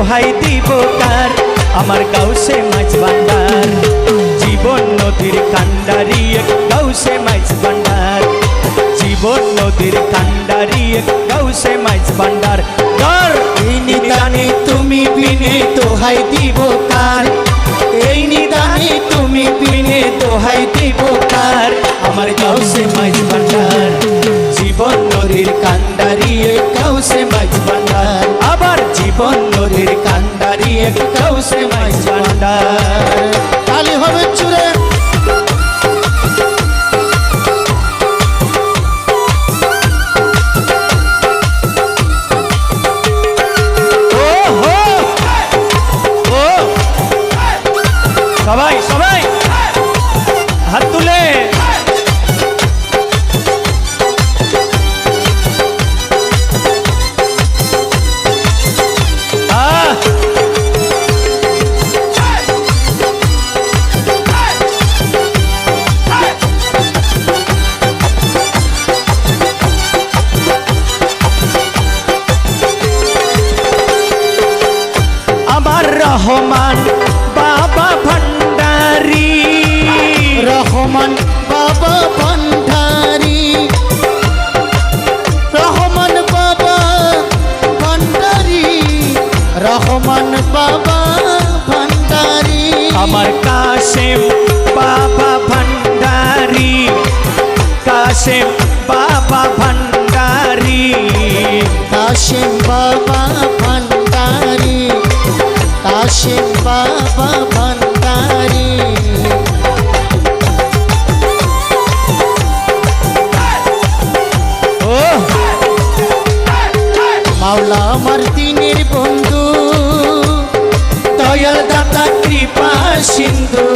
দোহাই দিব কার আমার গাউসে মাছ ভান্ডার জীবন নদীর কান্ডারি এক গাউসে মাছ ভান্ডার জীবন নদীর কান্ডারি এক গাউসে মাছ ভান্ডার ধর এই নিদানে তুমি বিনে দোহাই দিব কার এই নিদানে তুমি বিনে দোহাই দিব কার আমার গাউসে মাছ ভান্ডার জীবন নদীর কান্ডারি এক গাউসে মাছ ভান্ডার আবার জীবন নদীর কান্ডারি এক গাউসে মাছ ভান্ডার তালি হবে চুরে সবাই সবাই হাত তুলে আমার রহমান বাবা ভান্ডারি রহমান বাবা ভান্ডারি রহমান বাবা ভান্ডারি রহমান বাবা ভান্ডারি আমার কাশেম বাবা ভান্ডারি কাশেম বাবা ভান্ডারি কাশেম বাবা ভান্ডারি কাশেম বাবা ভান্ডারি ও মাওলা আমার দিনের বন্ধু দয়াল দাতা কৃপা সিন্ধু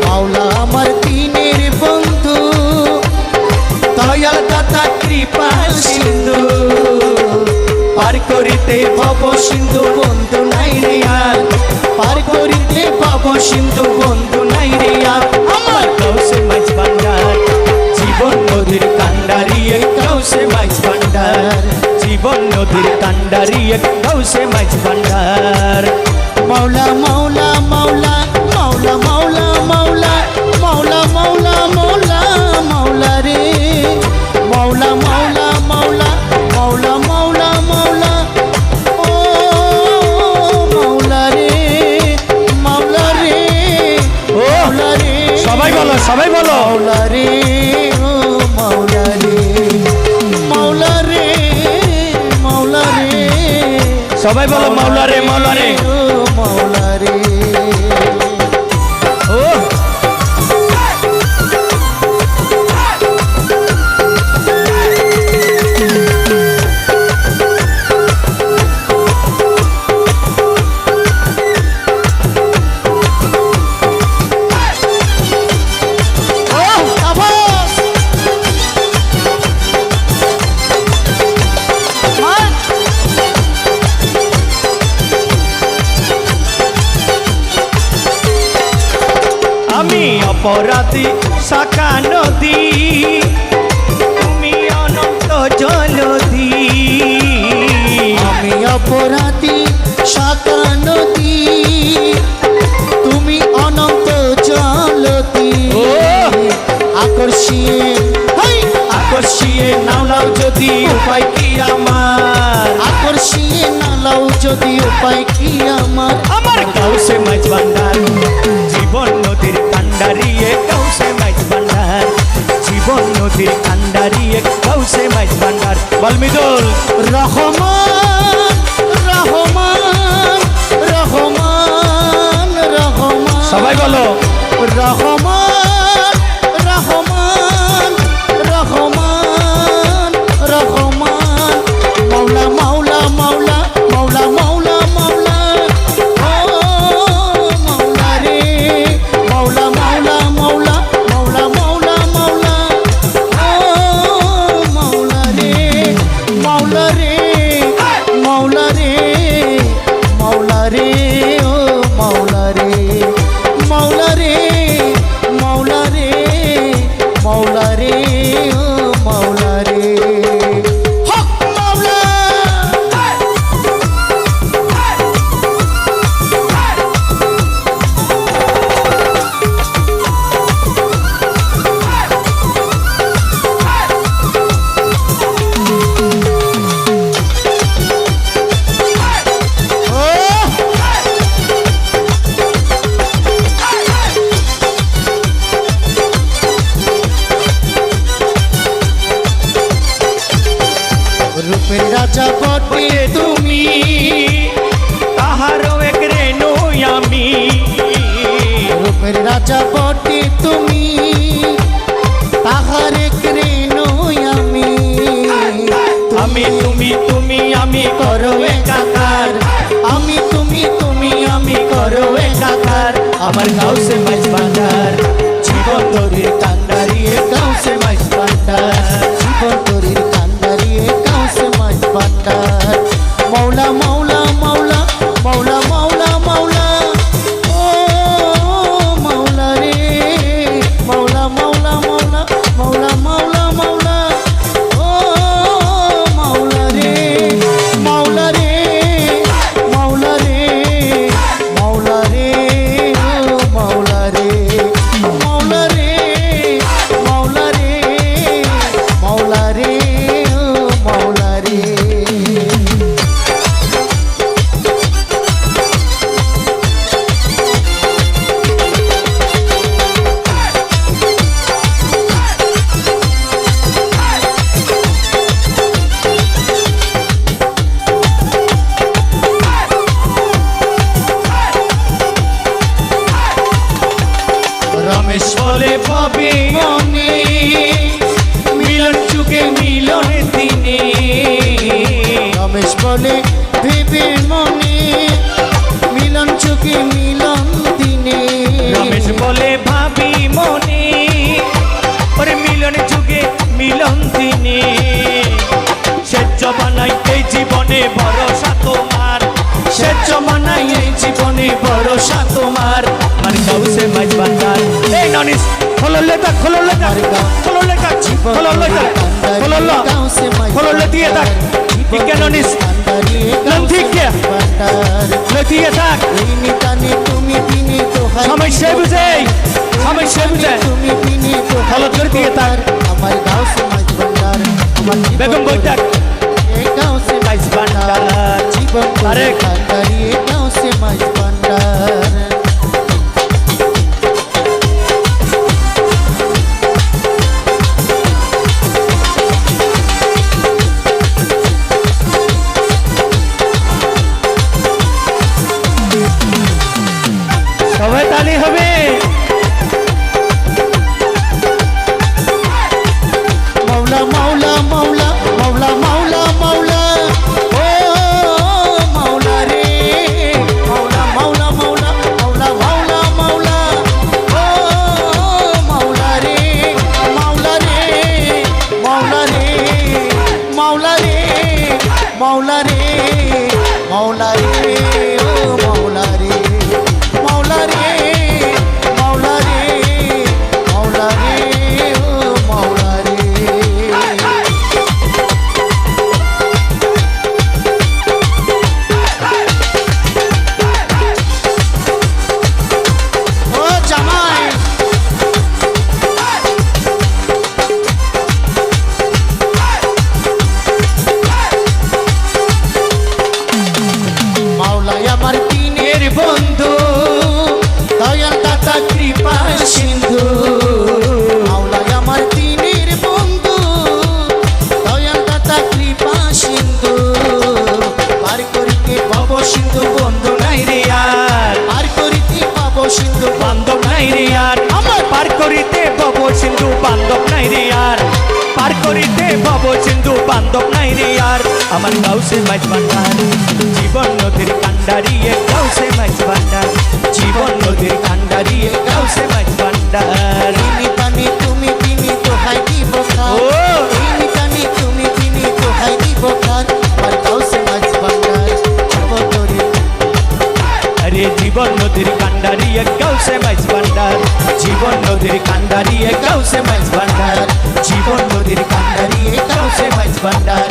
মাওলা আমার দিনের বন্ধু দয়াল দাতা কৃপা সিন্ধু পার করিতে ভব সিন্ধু বন্ধু নাই রে আর পার করিতে ভব সিন্ধু বন্ধু নাই রে আর আমার গাউসে মাছ ভান্ডার জীবন নদীর কান্ডারি এক গাউসে মাছ ভান্ডার জীবন নদীর কান্ডারি এক গাউসে মাছ ভান্ডার মাওলা মাওলা মাওলা মাওলা মাওলা মাওলা মাওলা মাওলা মাওলা মাওলা রে মাওলা মাওলা মাওলা মাওলা মাওলা মাওলা ও মাওলা রে মাওলা রে ও মাওলা রে সবাই বলো মাওলা রে ও মাওলা রে মাওলা রে মাওলা রে সবাই বলো মাওলা রে মাওলা রে ও মাওলা রে ও আমি অপরাধী শাখা নদী তুমি অনন্ত জলধি আমি অপরাধী শাখা নদী তুমি অনন্ত জলতি ও আকর্ষিয়ে আকর্ষিয়ে নাও যদি উপায় কি আমার আকর্ষিয়ে নালাও যদি উপায় কি আমার আমার গাউসে মাছ ভান্ডার জীবন নদীর কান্ডারি এক গাউসে মাছ ভান্ডার জীবন নদীর কান্ডারি এক গাউসে মাছ ভান্ডার বলমিদুল রহমান রহমান রহমান রহমান সবাই বলো রহমান রহমান রহমান রহমান মাওলা মাওলা মাওলা মাওলা মাওলা মাওলা ও মাওলা রে মাওলা মাওলা মাওলা মাওলা মাওলা মাওলা ও মাওলা রে মাওলা রে মাওলা রে মাওলা রে ও মাওলা রে মাওলা রে মাওলা রে মাওলা রে ও মাওলা রে হক মাওলা রূপের রাজা বটে তুমি, তাহারও এক রেণু আমি। রূপের রাজা বটে তুমি, তাহার এক রেণু আমি। আমি তুমি তুমি আমি করো একাকার, আমি তুমি তুমি আমি করো একাকার। আমার গাউসে মাইজ ভান্ডার, জীবন তরির কান্ডারিয়ে গাউসে মাইজ ভান্ডার। জীবন তরির কান্ডারিয়ে গাউসে মাইজ ভান্ডার। মৌলা মৌলা মৌলা মৌলা মৌলা মৌলা, ও মৌলা রে, মৌলা মৌলা মৌলা মৌলা মৌলা মৌলা, ও মৌলা রে, মৌলা রে, মৌলা রে, মৌলা রে, ও মৌলা রে, মৌলা রে, মৌলা রে, মৌলা রে, ও মৌলা রে। রমেশ বলে ভাবে মনে, মিলন যুগে মিলন দিনে। রমেশ বলে ভেবে মনে, মিলন চোখে মিলন দিনে। রমেশ বলে ভাবি মনে, ওরে মিলন যুগে মিলন দিনে। সে জমানাই এই জীবনে ভরসা তোমার, সে জমানাই এই জীবনে ভরসা তোমার। আমার গাউসে মাইজ ভান্ডার। এই ননিস খোলো লেখা, খোলো লেখা, খোলো লেখা, খোলো লেখা, খোলো লো, খোলো লে দিয়ে থাক। ঠিক ননিস নাম ঠিক কে লে দিয়ে থাক। তুমি বিনে দোহাই, সমস্যা বুঝে, সমস্যা বুঝে তুমি বিনে দোহাই ভালো করে দিয়ে থাক। আমার গাঁও সমাজ ভান্ডার, আমার বেগম বই থাক। এই গাঁও সে মাইজ ভান্ডার। জীবন আরে ভান্ডারি গাঁও সে মাইজ ভান্ডার। সবাই তালি হবে। মৌলা মৌলা মৌলা মৌলা মৌলা মৌলা, ও মৌলা রে, মৌলা মৌলা মৌলা মৌলা মৌলা মৌলা, ও মৌলা রে, মৌলা রে, মৌলা রে, মৌলা রে, মৌলা রে, মৌলা রে, ও মৌলা রে, মৌলা রে, মৌলা রে, মৌলা রে, ও মৌলা রে। ও জামাই, মাওলাই আমার দিনের বন্ধু, দয়াল দাতা কৃপা সিন্ধু। মাওলাই আমার দিনের বন্ধু, দয়াল দাতা কৃপা সিন্ধু। পার করিতে ভব সিন্ধু বন্ধু নাই রে আর, পার করিতে ভব সিন্ধু বান্ধব নাই রে আর, আমার পার করিতে ভব সিন্ধু বান্ধব নাই রে আর, পার করিতে ভব সিন্ধু বান্ধব নাই রে আর। আমার গাউসে মাইজ ভান্ডার, জীবন নদীর কান্ডারিয়ে গাউসে মাইজ ভান্ডার। জীবন নদীর কান্ডারিয়ে গাউসে মাইজ ভান্ডার। নিতানে তুমি বিনি দোহাই দিব খান, ও নিতানে তুমি বিনি দোহাই দিব খান। আমার গাঁও সে মাঝ ভান্ডার, জীবন আরে জীবন নদীর কান্ডারিয়ে গাউসে মাইজ ভান্ডার। জীবন নদীর কান্ডারিয়ে গাউসে মাইজ ভান্ডার। জীবন নদীর কান্ডারিয়ে গাউসে মাইজ ভান্ডার।